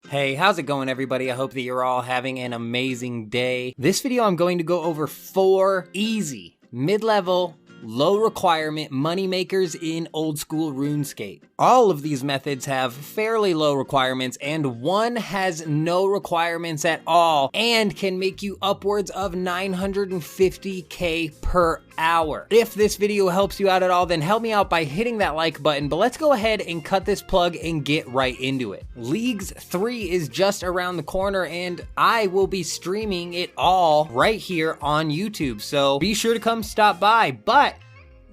Hey, how's it going everybody? I hope that you're all having an amazing day. This video I'm going to go over 4 easy, mid-level, low requirement money makers in old school RuneScape. All of these methods have fairly low requirements and one has no requirements at all and can make you upwards of 950k per hour. If this video helps you out at all, then help me out by hitting that like button, but let's go ahead and cut this plug and get right into it. Leagues 3 is just around the corner and I will be streaming it all right here on YouTube, so be sure to come stop by. But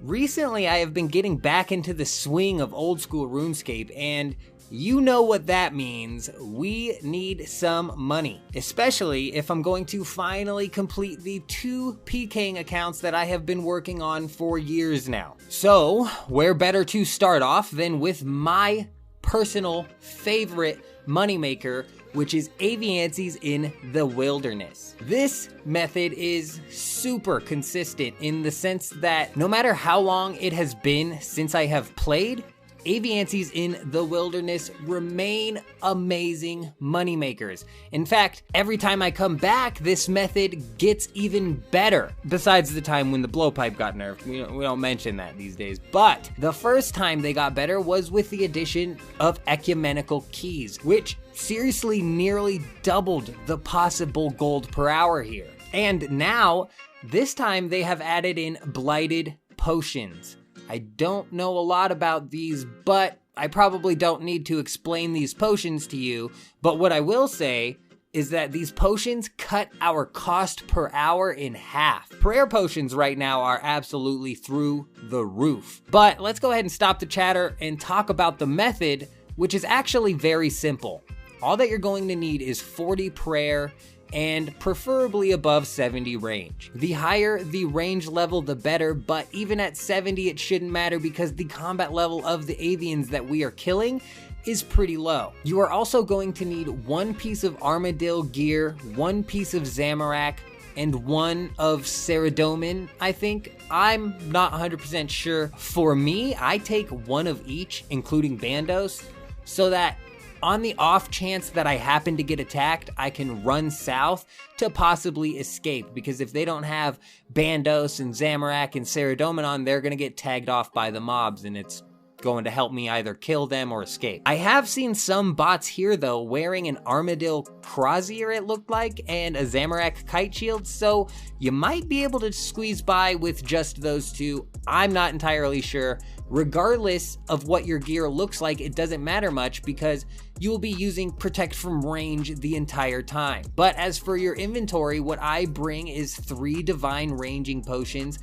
recently I have been getting back into the swing of old school RuneScape, and you know what that means. We need some money, especially if I'm going to finally complete the 2 PKing accounts that I have been working on for years now. So where better to start off than with my personal favorite moneymaker, which is Aviances in the Wilderness. This method is super consistent in the sense that no matter how long it has been since I have played, Aviances in the Wilderness remain amazing moneymakers. In fact, every time I come back, this method gets even better. Besides the time when the blowpipe got nerfed, we don't mention that these days. But the first time they got better was with the addition of ecumenical keys, which seriously nearly doubled the possible gold per hour here. And now, this time they have added in blighted potions. I don't know a lot about these, but I probably don't need to explain these potions to you. But what I will say is that these potions cut our cost per hour in half. Prayer potions right now are absolutely through the roof. But let's go ahead and stop the chatter and talk about the method, which is actually very simple. All that you're going to need is 40 prayer and preferably above 70 range. The higher the range level, the better, but even at 70, it shouldn't matter because the combat level of the avians that we are killing is pretty low. You are also going to need 1 piece of armadillo gear, 1 piece of Zamorak, and 1 of Ceradomin, I think. I'm not 100% sure. For me, I take 1 of each, including Bandos, so that on the off chance that I happen to get attacked, I can run south to possibly escape, because if they don't have Bandos and Zamorak and Ceradomin on, they're gonna get tagged off by the mobs and it's going to help me either kill them or escape. I have seen some bots here though wearing an Armadillo Crozier, it looked like, and a Zamorak Kite Shield, so you might be able to squeeze by with just those 2. I'm not entirely sure. Regardless of what your gear looks like, it doesn't matter much because you will be using Protect from range the entire time. But as for your inventory, what I bring is 3 Divine Ranging Potions,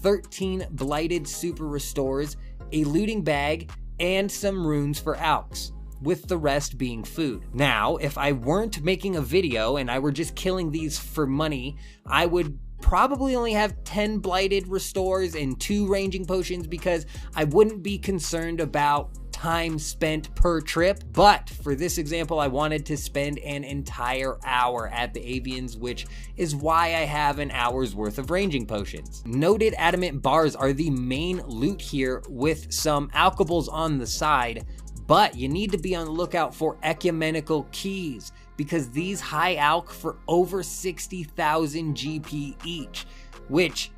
13 Blighted Super Restores, a looting bag, and some runes for Alks, with the rest being food. Now, if I weren't making a video and I were just killing these for money, I would probably only have 10 blighted restores and 2 ranging potions because I wouldn't be concerned about time spent per trip. But for this example, I wanted to spend an entire hour at the avians, which is why I have an hour's worth of ranging potions. Noted adamant bars are the main loot here, with some alkables on the side, but you need to be on the lookout for ecumenical keys, because these high alk for over 60,000 GP each, which,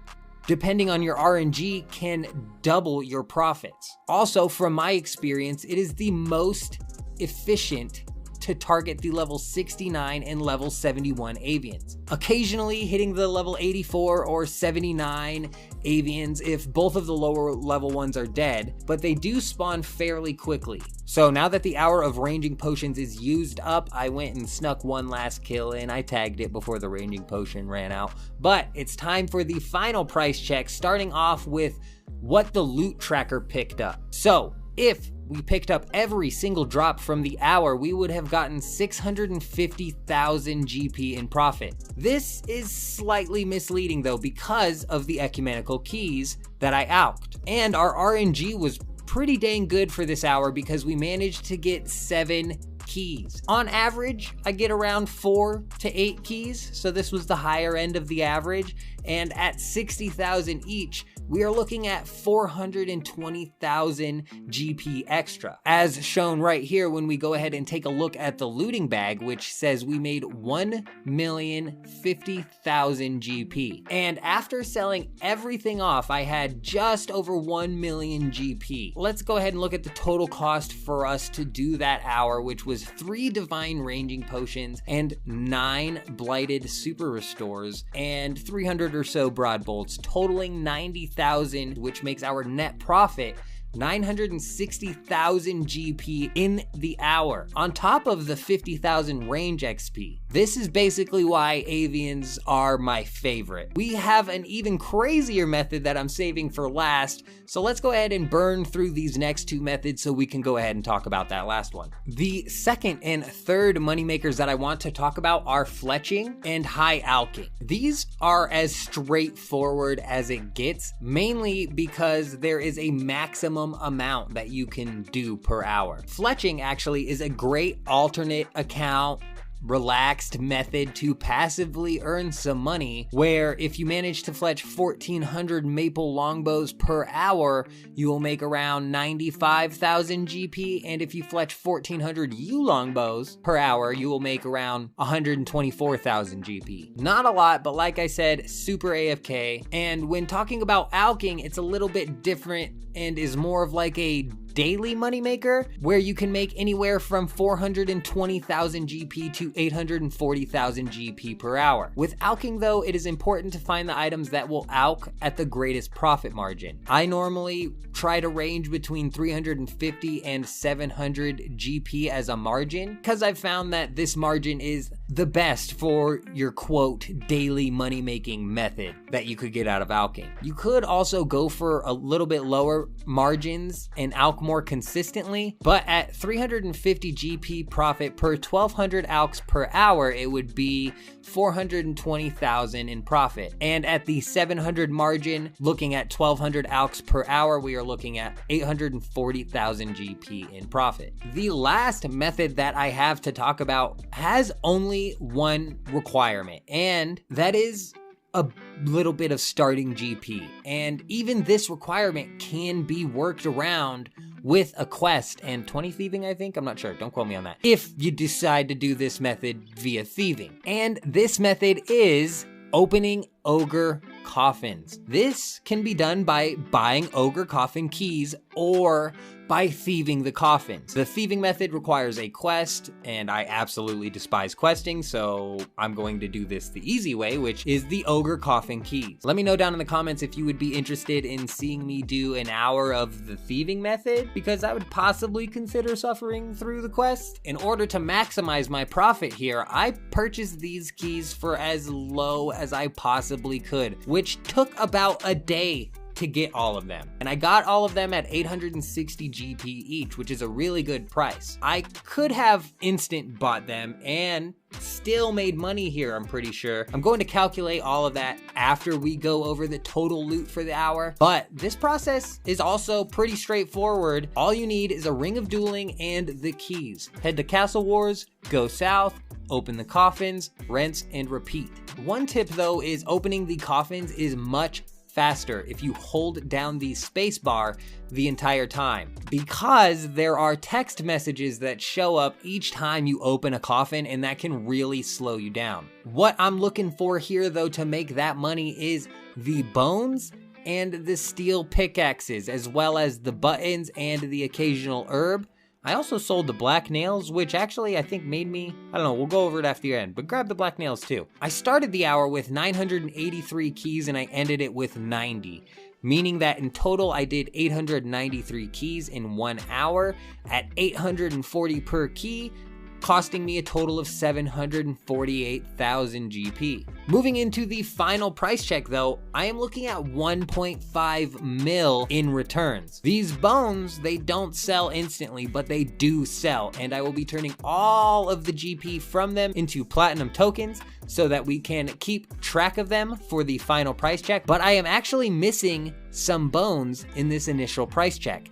depending on your RNG, can double your profits. Also, from my experience, it is the most efficient to target the level 69 and level 71 avians. Occasionally hitting the level 84 or 79 avians if both of the lower level ones are dead, but they do spawn fairly quickly. So now that the hour of ranging potions is used up, I went and snuck 1 last kill and I tagged it before the ranging potion ran out. But it's time for the final price check, starting off with what the loot tracker picked up. So if we picked up every single drop from the hour, we would have gotten 650,000 GP in profit. This is slightly misleading though because of the ecumenical keys that I alked. And our RNG was pretty dang good for this hour because we managed to get 7 keys. On average, I get around 4 to 8 keys, so this was the higher end of the average, and at 60,000 each, we are looking at 420,000 GP extra. As shown right here when we go ahead and take a look at the looting bag, which says we made 1,050,000 GP. And after selling everything off, I had just over 1 million GP. Let's go ahead and look at the total cost for us to do that hour, which was 3 divine ranging potions and 9 blighted super restores and 300 or so broad bolts, totaling 90,000, which makes our net profit 960,000 GP in the hour, on top of the 50,000 range XP. This is basically why avians are my favorite. We have an even crazier method that I'm saving for last, so let's go ahead and burn through these next 2 methods so we can go ahead and talk about that last one. The second and third moneymakers that I want to talk about are fletching and high alking. These are as straightforward as it gets, mainly because there is a maximum amount that you can do per hour. Fletching actually is a great alternate account relaxed method to passively earn some money, where if you manage to fletch 1,400 maple longbows per hour, you will make around 95,000 GP, and if you fletch 1,400 yew longbows per hour, you will make around 124,000 GP. Not a lot, but like I said, super AFK. And when talking about alking, it's a little bit different and is more of like a daily moneymaker, where you can make anywhere from 420,000 GP to 840,000 GP per hour. With alking though, it is important to find the items that will alk at the greatest profit margin. I normally try to range between 350 and 700 GP as a margin, because I've found that this margin is the best for your quote daily money making method that you could get out of alking. You could also go for a little bit lower margins and alk more consistently, but at 350 GP profit per 1,200 alks per hour, it would be 420,000 in profit. And at the 700 margin, looking at 1,200 alks per hour, we are looking at 840,000 GP in profit. The last method that I have to talk about has only one requirement, and that is a little bit of starting GP. And even this requirement can be worked around with a quest and 20 thieving, I think. I'm not sure. Don't quote me on that. If you decide to do this method via thieving. And this method is opening ogre coffins. This can be done by buying ogre coffin keys or by thieving the coffins. The thieving method requires a quest, and I absolutely despise questing, so I'm going to do this the easy way, which is the ogre coffin keys. Let me know down in the comments if you would be interested in seeing me do an hour of the thieving method, because I would possibly consider suffering through the quest. In order to maximize my profit here, I purchased these keys for as low as I possibly could, which took about a day to get all of them. And I got all of them at 860 GP each, which is a really good price. I could have instant bought them and still made money here, I'm pretty sure. I'm going to calculate all of that after we go over the total loot for the hour, but this process is also pretty straightforward. All you need is a ring of dueling and the keys. Head to Castle Wars, go south, open the coffins, rinse, and repeat. One tip though is opening the coffins is much faster if you hold down the space bar the entire time, because there are text messages that show up each time you open a coffin, and that can really slow you down. What I'm looking for here though to make that money is the bones and the steel pickaxes, as well as the buttons and the occasional herb. I also sold the black nails, which actually I think made me, I don't know, we'll go over it after the end, but grab the black nails too. I started the hour with 983 keys and I ended it with 90, meaning that in total I did 893 keys in 1 hour at 840 per key, costing me a total of 748,000 GP. Moving into the final price check though, I am looking at 1.5 mil in returns. These bones, they don't sell instantly, but they do sell, and I will be turning all of the GP from them into platinum tokens so that we can keep track of them for the final price check. But I am actually missing some bones in this initial price check.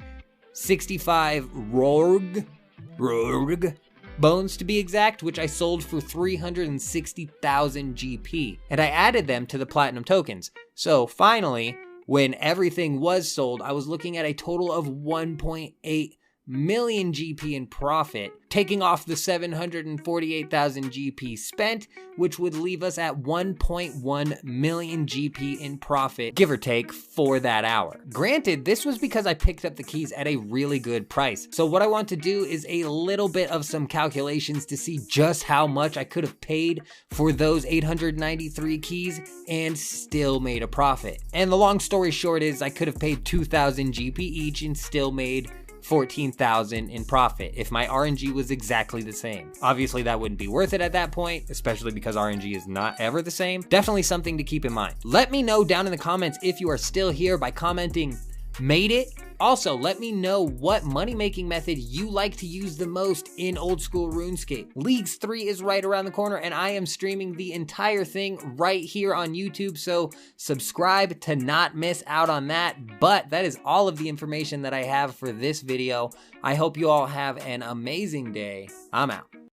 65 rogue bones to be exact, which I sold for 360,000 GP, and I added them to the platinum tokens. So finally, When everything was sold, I was looking at a total of 1.8 million GP in profit, taking off the 748,000 GP spent, which would leave us at 1.1 million GP in profit, give or take, for that hour. Granted, this was because I picked up the keys at a really good price. So what I want to do is a little bit of some calculations to see just how much I could have paid for those 893 keys and still made a profit. And the long story short is I could have paid 2,000 GP each and still made 14,000 in profit if my RNG was exactly the same. Obviously that wouldn't be worth it at that point, especially because RNG is not ever the same. Definitely something to keep in mind. Let me know down in the comments if you are still here by commenting "made it." Also, let me know what money-making method you like to use the most in old school RuneScape. Leagues 3 is right around the corner, and I am streaming the entire thing right here on YouTube, so subscribe to not miss out on that. But that is all of the information that I have for this video. I hope you all have an amazing day. I'm out.